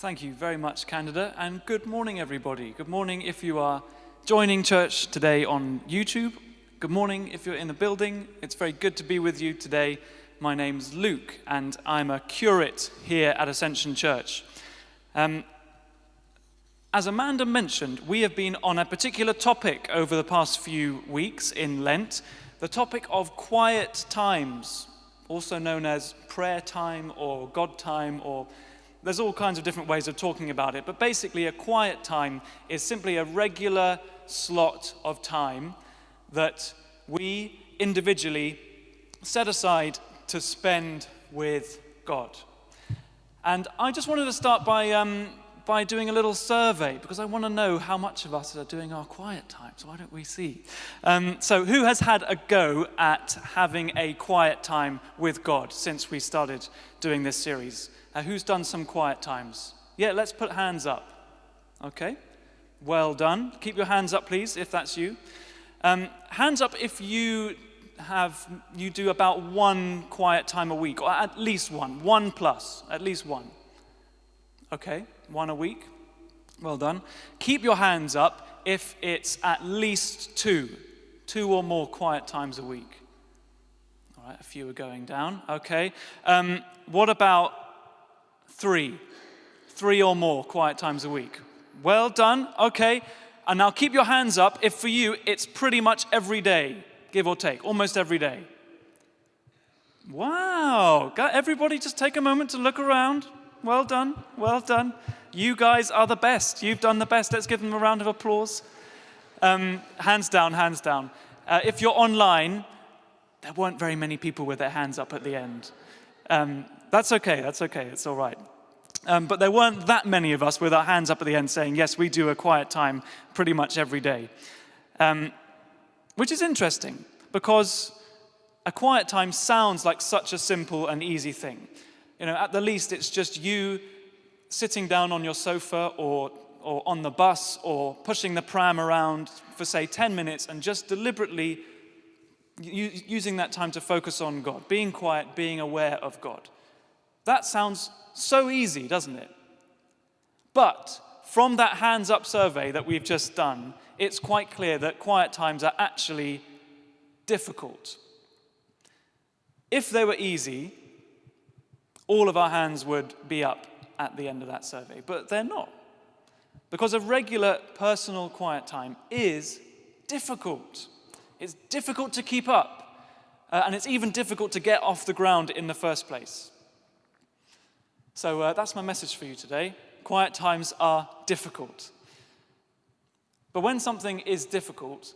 Thank you very much, Candida, and good morning, everybody. Good morning if you are joining church today on YouTube. Good morning if you're in the building. It's very good to be with you today. My name's Luke, and I'm a curate here at Ascension Church. As Amanda mentioned, we have been on a particular topic over the past few weeks in Lent, the topic of quiet times, also known as prayer time or God time, or there's all kinds of different ways of talking about it, but basically a quiet time is simply a regular slot of time that we individually set aside to spend with God. And I just wanted to start by doing a little survey, because I want to know how much of us are doing our quiet times. Why don't we see? So who has had a go at having a quiet time with God since we started doing this series? Who's done some quiet times? Yeah, let's put hands up. Okay, well done. Keep your hands up, please, if that's you. Hands up if you do about one quiet time a week, or at least one plus, at least one. Okay, one a week. Well done. Keep your hands up if it's at least two or more quiet times a week. All right, a few are going down. Okay. What about three or more quiet times a week? Well done. Okay. And now keep your hands up if for you it's pretty much every day, give or take, almost every day. Wow. Everybody just take a moment to look around. Well done, well done. You guys are the best. You've done the best. Let's give them a round of applause. Hands down, hands down. If you're online, there weren't very many people with their hands up at the end. That's okay, it's all right. But there weren't that many of us with our hands up at the end saying, yes, we do a quiet time pretty much every day. Which is interesting, because a quiet time sounds like such a simple and easy thing. You know, at the least, it's just you sitting down on your sofa or on the bus or pushing the pram around for, say, 10 minutes and just deliberately using that time to focus on God, being quiet, being aware of God. That sounds so easy, doesn't it? But from that hands-up survey that we've just done, it's quite clear that quiet times are actually difficult. If they were easy, all of our hands would be up at the end of that survey, but they're not. Because a regular personal quiet time is difficult. It's difficult to keep up, and it's even difficult to get off the ground in the first place. So that's my message for you today. Quiet times are difficult. But when something is difficult,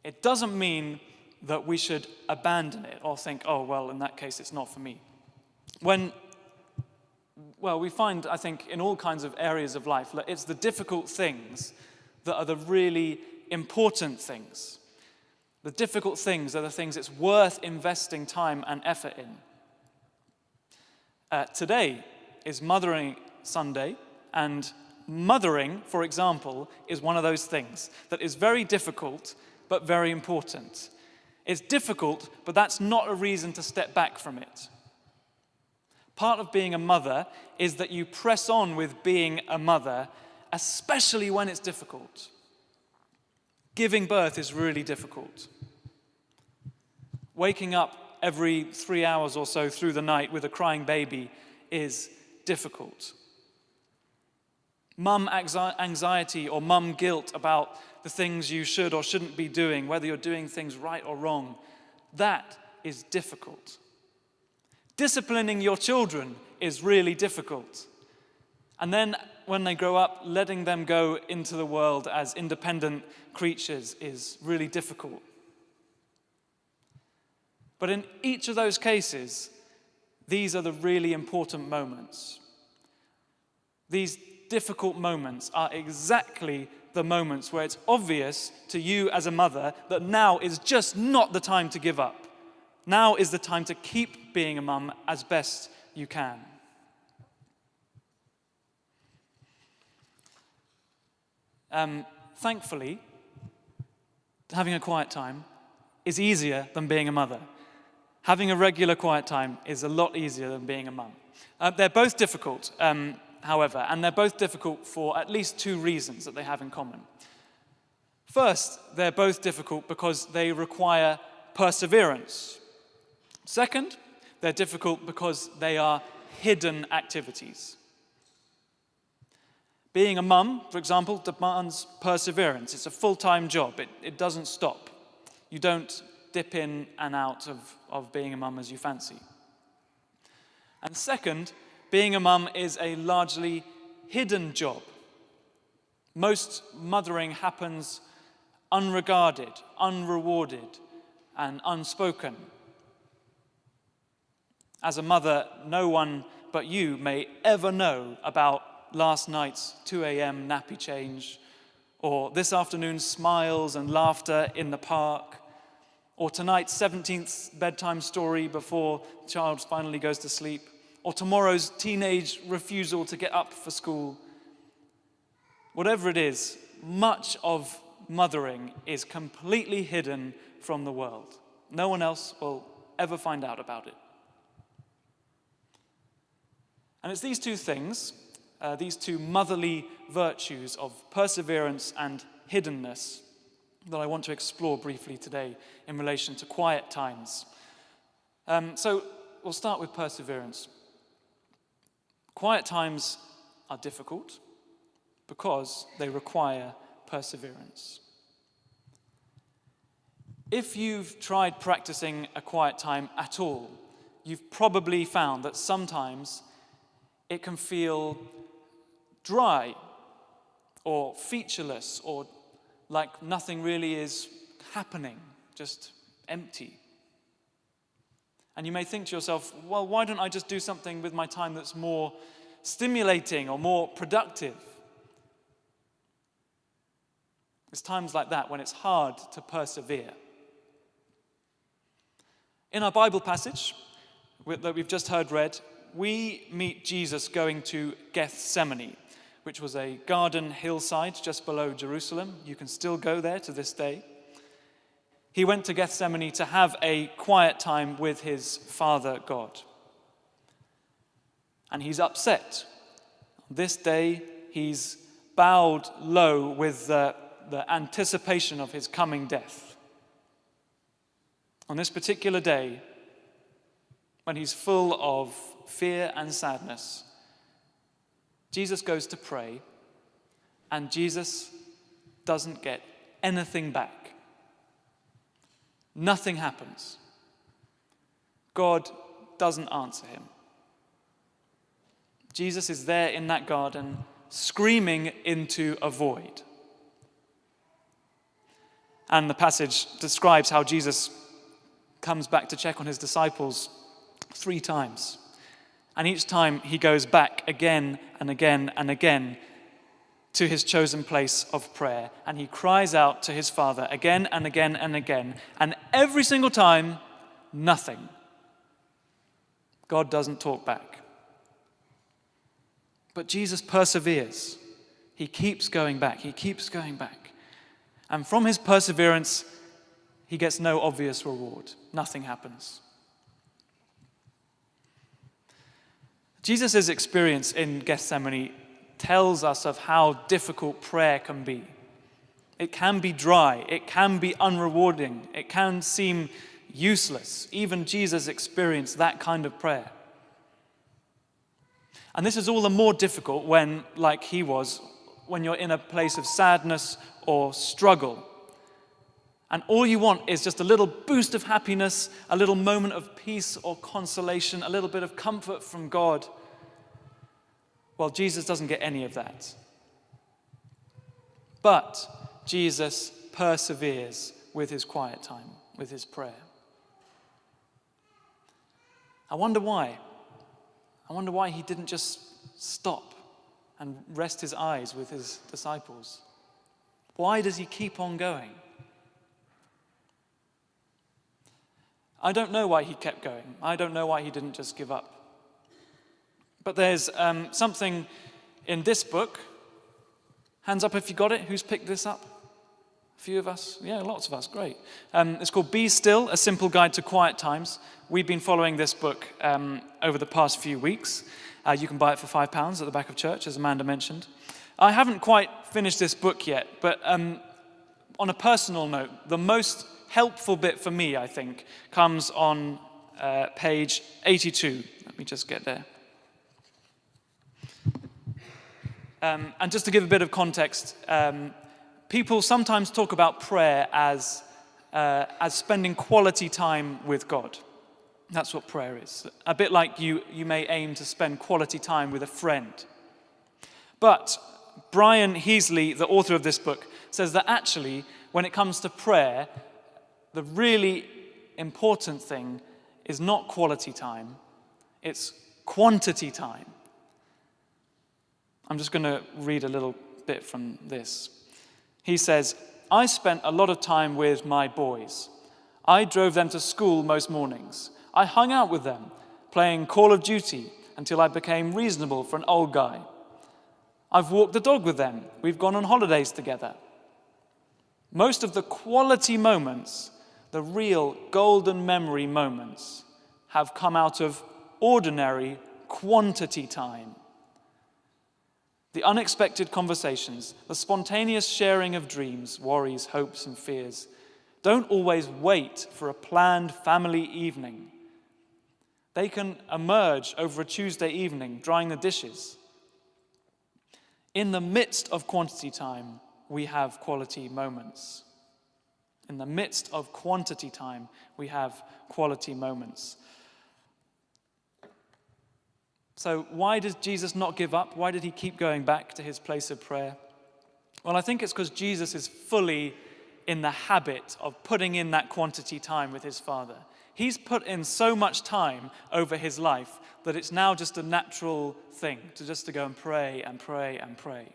it doesn't mean that we should abandon it or think, oh, well, in that case, it's not for me. We find, I think, in all kinds of areas of life, that it's the difficult things that are the really important things. The difficult things are the things it's worth investing time and effort in. Today is Mothering Sunday, and mothering, for example, is one of those things that is very difficult but very important. It's difficult, but that's not a reason to step back from it. Part of being a mother is that you press on with being a mother, especially when it's difficult. Giving birth is really difficult. Waking up every 3 hours or so through the night with a crying baby is difficult. Mum anxiety or mum guilt about the things you should or shouldn't be doing, whether you're doing things right or wrong, that is difficult. Disciplining your children is really difficult. And then when they grow up, letting them go into the world as independent creatures is really difficult. But in each of those cases, these are the really important moments. These difficult moments are exactly the moments where it's obvious to you as a mother that now is just not the time to give up. Now is the time to keep being a mum as best you can. Thankfully, having a quiet time is easier than being a mother. Having a regular quiet time is a lot easier than being a mum. They're both difficult. however, and they're both difficult for at least two reasons that they have in common. First, they're both difficult because they require perseverance. Second, they're difficult because they are hidden activities. Being a mum, for example, demands perseverance. It's a full-time job. It doesn't stop. You don't dip in and out of being a mum as you fancy. And second, being a mum is a largely hidden job. Most mothering happens unregarded, unrewarded, and unspoken. As a mother, no one but you may ever know about last night's 2 a.m. nappy change, or this afternoon's smiles and laughter in the park, or tonight's 17th bedtime story before the child finally goes to sleep, or tomorrow's teenage refusal to get up for school. Whatever it is, much of mothering is completely hidden from the world. No one else will ever find out about it. And it's these two things, these two motherly virtues of perseverance and hiddenness, that I want to explore briefly today in relation to quiet times. So we'll start with perseverance. Quiet times are difficult because they require perseverance. If you've tried practicing a quiet time at all, you've probably found that sometimes it can feel dry or featureless or like nothing really is happening, just empty. And you may think to yourself, well, why don't I just do something with my time that's more stimulating or more productive? It's times like that when it's hard to persevere. In our Bible passage that we've just heard read, we meet Jesus going to Gethsemane, which was a garden hillside just below Jerusalem. You can still go there to this day. He went to Gethsemane to have a quiet time with his Father God. And he's upset. This day, he's bowed low with the anticipation of his coming death. On this particular day, when he's full of fear and sadness, Jesus goes to pray, and Jesus doesn't get anything back. Nothing happens. God doesn't answer him. Jesus is there in that garden, screaming into a void. And the passage describes how Jesus comes back to check on his disciples 3 times. And each time he goes back again and again and again to his chosen place of prayer. And he cries out to his Father again and again and again. And every single time, nothing. God doesn't talk back. But Jesus perseveres. He keeps going back. He keeps going back. And from his perseverance, he gets no obvious reward. Nothing happens. Jesus' experience in Gethsemane tells us of how difficult prayer can be. It can be dry. It can be unrewarding. It can seem useless. Even Jesus experienced that kind of prayer. And this is all the more difficult when, like he was, when you're in a place of sadness or struggle. And all you want is just a little boost of happiness, a little moment of peace or consolation, a little bit of comfort from God. Well, Jesus doesn't get any of that. But Jesus perseveres with his quiet time, with his prayer. I wonder why. I wonder why he didn't just stop and rest his eyes with his disciples. Why does he keep on going? I don't know why he kept going. I don't know why he didn't just give up. But there's something in this book. Hands up if you got it. Who's picked this up? A few of us? Yeah, lots of us. Great. It's called Be Still, A Simple Guide to Quiet Times. We've been following this book over the past few weeks. You can buy it for £5 at the back of church, as Amanda mentioned. I haven't quite finished this book yet, but on a personal note, the most helpful bit for me, I think, comes on page 82. Let me just get there. And just to give a bit of context, people sometimes talk about prayer as spending quality time with God. That's what prayer is. A bit like you may aim to spend quality time with a friend. But Brian Heasley, the author of this book, says that actually, when it comes to prayer, the really important thing is not quality time, it's quantity time. I'm just going to read a little bit from this. He says, I spent a lot of time with my boys. I drove them to school most mornings. I hung out with them, playing Call of Duty until I became reasonable for an old guy. I've walked the dog with them. We've gone on holidays together. Most of the quality moments, the real golden memory moments, have come out of ordinary quantity time. The unexpected conversations, the spontaneous sharing of dreams, worries, hopes, and fears don't always wait for a planned family evening. They can emerge over a Tuesday evening, drying the dishes. In the midst of quantity time, we have quality moments. In the midst of quantity time, we have quality moments. So why did Jesus not give up? Why did he keep going back to his place of prayer? Well, I think it's because Jesus is fully in the habit of putting in that quantity time with his Father. He's put in so much time over his life that it's now just a natural thing to go and pray and pray and pray.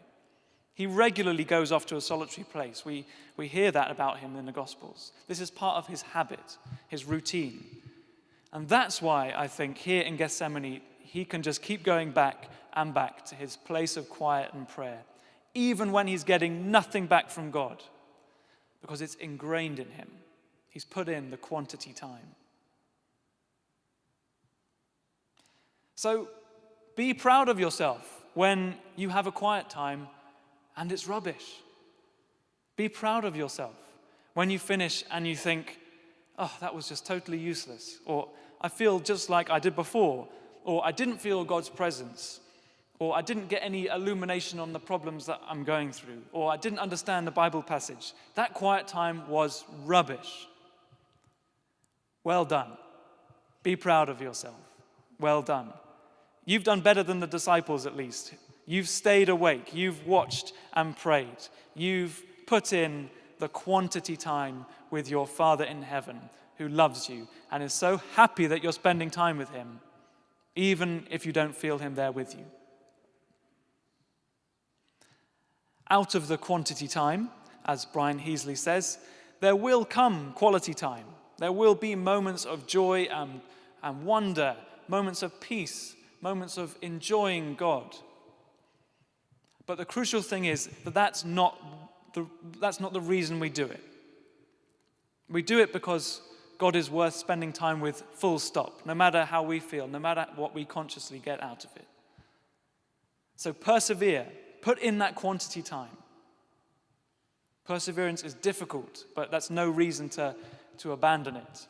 He regularly goes off to a solitary place. We hear that about him in the Gospels. This is part of his habit, his routine. And that's why I think here in Gethsemane, he can just keep going back and back to his place of quiet and prayer, even when he's getting nothing back from God, because it's ingrained in him. He's put in the quantity time. So be proud of yourself when you have a quiet time and it's rubbish. Be proud of yourself when you finish and you think, oh, that was just totally useless, or I feel just like I did before, or I didn't feel God's presence, or I didn't get any illumination on the problems that I'm going through, or I didn't understand the Bible passage. That quiet time was rubbish. Well done. Be proud of yourself. Well done. You've done better than the disciples, at least. You've stayed awake. You've watched and prayed. You've put in the quantity time with your Father in heaven, who loves you and is so happy that you're spending time with him, even if you don't feel him there with you. Out of the quantity time, as Brian Heasley says, there will come quality time. There will be moments of joy and wonder, moments of peace, moments of enjoying God. But the crucial thing is that that's not the reason we do it. We do it because God is worth spending time with, full stop, no matter how we feel, no matter what we consciously get out of it. So persevere. Put in that quantity time. Perseverance is difficult, but that's no reason to abandon it.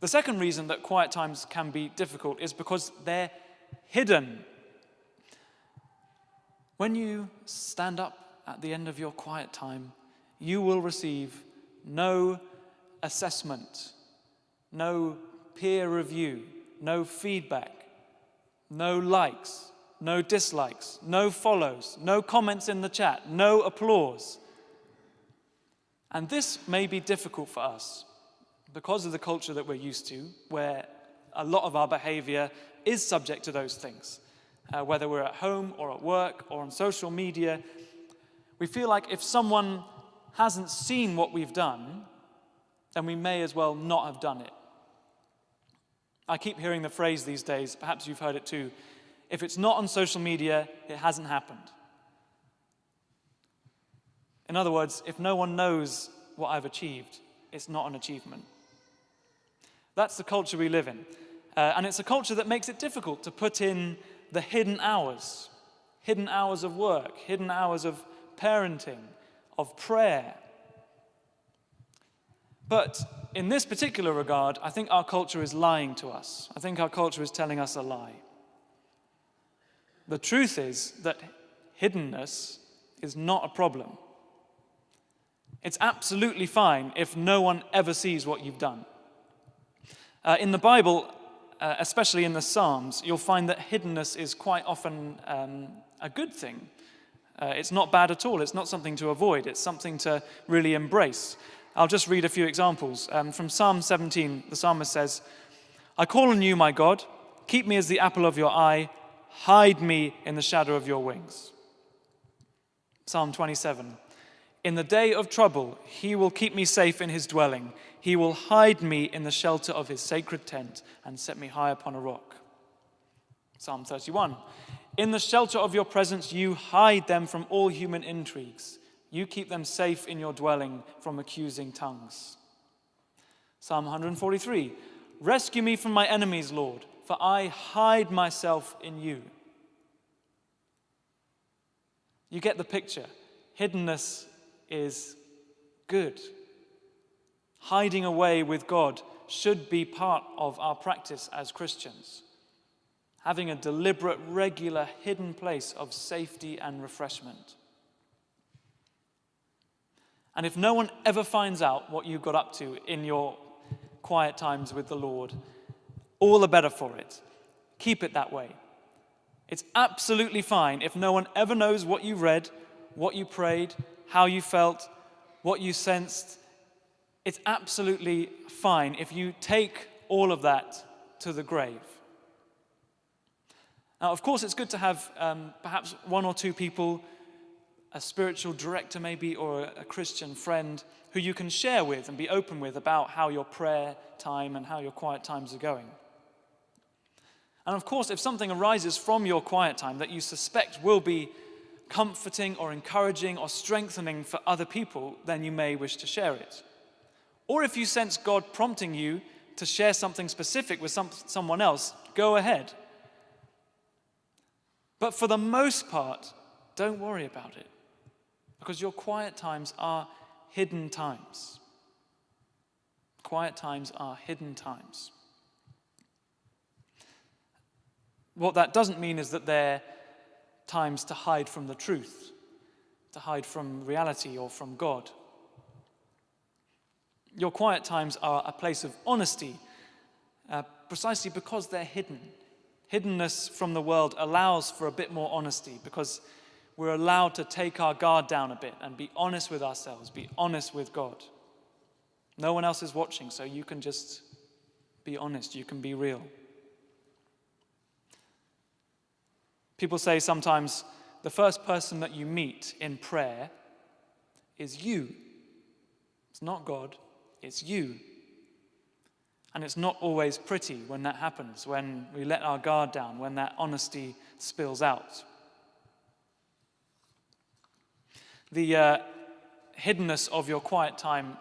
The second reason that quiet times can be difficult is because they're hidden. When you stand up at the end of your quiet time, you will receive no assessment, no peer review, no feedback, no likes, no dislikes, no follows, no comments in the chat, no applause. And this may be difficult for us because of the culture that we're used to, where a lot of our behavior is subject to those things. Whether we're at home or at work or on social media, we feel like if someone hasn't seen what we've done, then we may as well not have done it. I keep hearing the phrase these days, perhaps you've heard it too, if it's not on social media, it hasn't happened. In other words, if no one knows what I've achieved, it's not an achievement. That's the culture we live in. And it's a culture that makes it difficult to put in the hidden hours of work, hidden hours of parenting, of prayer. But in this particular regard, I think our culture is lying to us. I think our culture is telling us a lie. The truth is that hiddenness is not a problem. It's absolutely fine if no one ever sees what you've done. In the Bible, especially in the Psalms, you'll find that hiddenness is quite often a good thing. It's not bad at all. It's not something to avoid. It's something to really embrace. I'll just read a few examples. From Psalm 17, the psalmist says, "I call on you, my God. Keep me as the apple of your eye. Hide me in the shadow of your wings." Psalm 27, "In the day of trouble, he will keep me safe in his dwelling. He will hide me in the shelter of his sacred tent and set me high upon a rock." Psalm 31, "In the shelter of your presence, you hide them from all human intrigues. You keep them safe in your dwelling from accusing tongues." Psalm 143, "Rescue me from my enemies, Lord, for I hide myself in you." You get the picture. Hiddenness is good. Hiding away with God should be part of our practice as Christians. Having a deliberate, regular, hidden place of safety and refreshment. And if no one ever finds out what you got up to in your quiet times with the Lord, all the better for it. Keep it that way. It's absolutely fine if no one ever knows what you read, what you prayed, how you felt, what you sensed. It's absolutely fine if you take all of that to the grave. Now, of course, it's good to have perhaps one or two people, a spiritual director maybe, or a Christian friend who you can share with and be open with about how your prayer time and how your quiet times are going. And of course, if something arises from your quiet time that you suspect will be comforting or encouraging or strengthening for other people, then you may wish to share it. Or if you sense God prompting you to share something specific with someone else, go ahead. But for the most part, don't worry about it, because your quiet times are hidden times. Quiet times are hidden times. What that doesn't mean is that they're times to hide from the truth, to hide from reality or from God. Your quiet times are a place of honesty, precisely because they're hidden. Hiddenness from the world allows for a bit more honesty, because we're allowed to take our guard down a bit and be honest with ourselves, be honest with God. No one else is watching, so you can just be honest, you can be real. People say sometimes the first person that you meet in prayer is you. It's not God, it's you. And it's not always pretty when that happens, when we let our guard down, when that honesty spills out. The hiddenness of your quiet time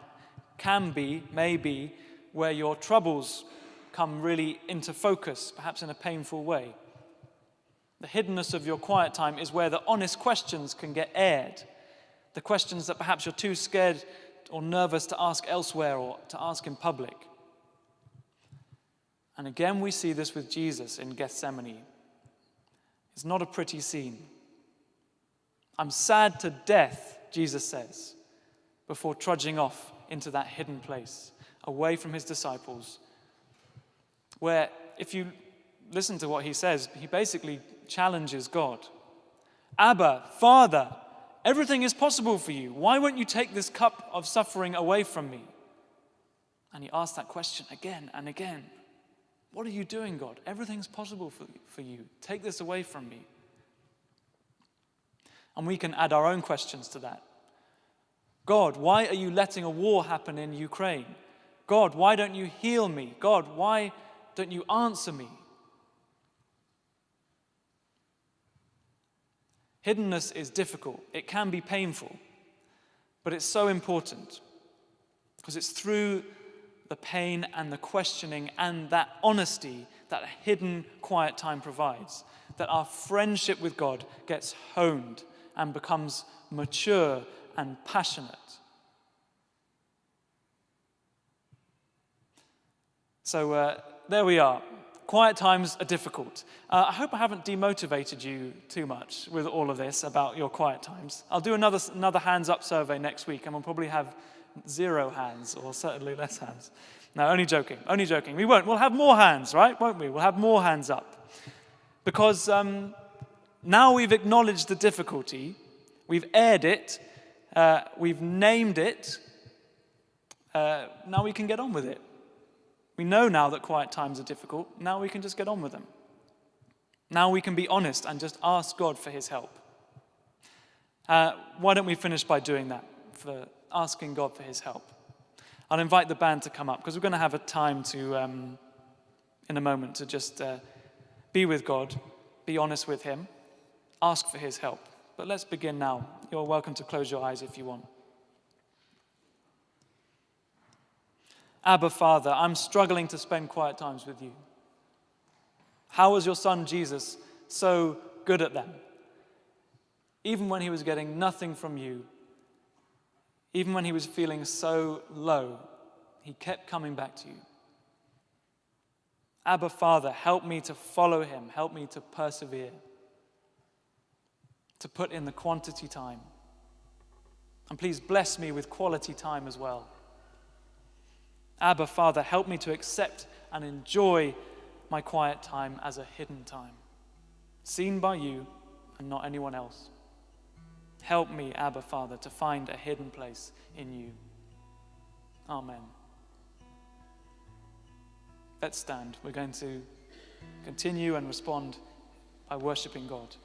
can be, maybe, where your troubles come really into focus, perhaps in a painful way. The hiddenness of your quiet time is where the honest questions can get aired. The questions that perhaps you're too scared or nervous to ask elsewhere or to ask in public. And again, we see this with Jesus in Gethsemane. It's not a pretty scene. "I'm sad to death," Jesus says, before trudging off into that hidden place, away from his disciples, where, if you listen to what he says, he basically challenges God. "Abba, Father, everything is possible for you. Why won't you take this cup of suffering away from me?" And he asks that question again and again. What are you doing, God? Everything's possible for you. Take this away from me. And we can add our own questions to that. God, why are you letting a war happen in Ukraine? God, why don't you heal me? God, why don't you answer me? Hiddenness is difficult. It can be painful, but it's so important because it's through the pain and the questioning and that honesty that a hidden quiet time provides, that our friendship with God gets honed and becomes mature and passionate. So there we are. Quiet times are difficult. I hope I haven't demotivated you too much with all of this about your quiet times. I'll do another hands up survey next week, and we'll probably have 0 hands, or certainly less hands. No, only joking. We won't. We'll have more hands, right? Won't we? We'll have more hands up. Because now we've acknowledged the difficulty, we've aired it, we've named it, now we can get on with it. We know now that quiet times are difficult. Now we can just get on with them. Now we can be honest and just ask God for his help. Why don't we finish by doing that, for asking God for his help? I'll invite the band to come up, because we're going to have a time to, in a moment, to just be with God, be honest with him, ask for his help. But let's begin now. You're welcome to close your eyes if you want. Abba, Father, I'm struggling to spend quiet times with you. How was your son Jesus so good at them? Even when he was getting nothing from you, even when he was feeling so low, he kept coming back to you. Abba, Father, help me to follow him. Help me to persevere, to put in the quantity time. And please bless me with quality time as well. Abba, Father, help me to accept and enjoy my quiet time as a hidden time, seen by you and not anyone else. Help me, Abba, Father, to find a hidden place in you. Amen. Let's stand. We're going to continue and respond by worshiping God.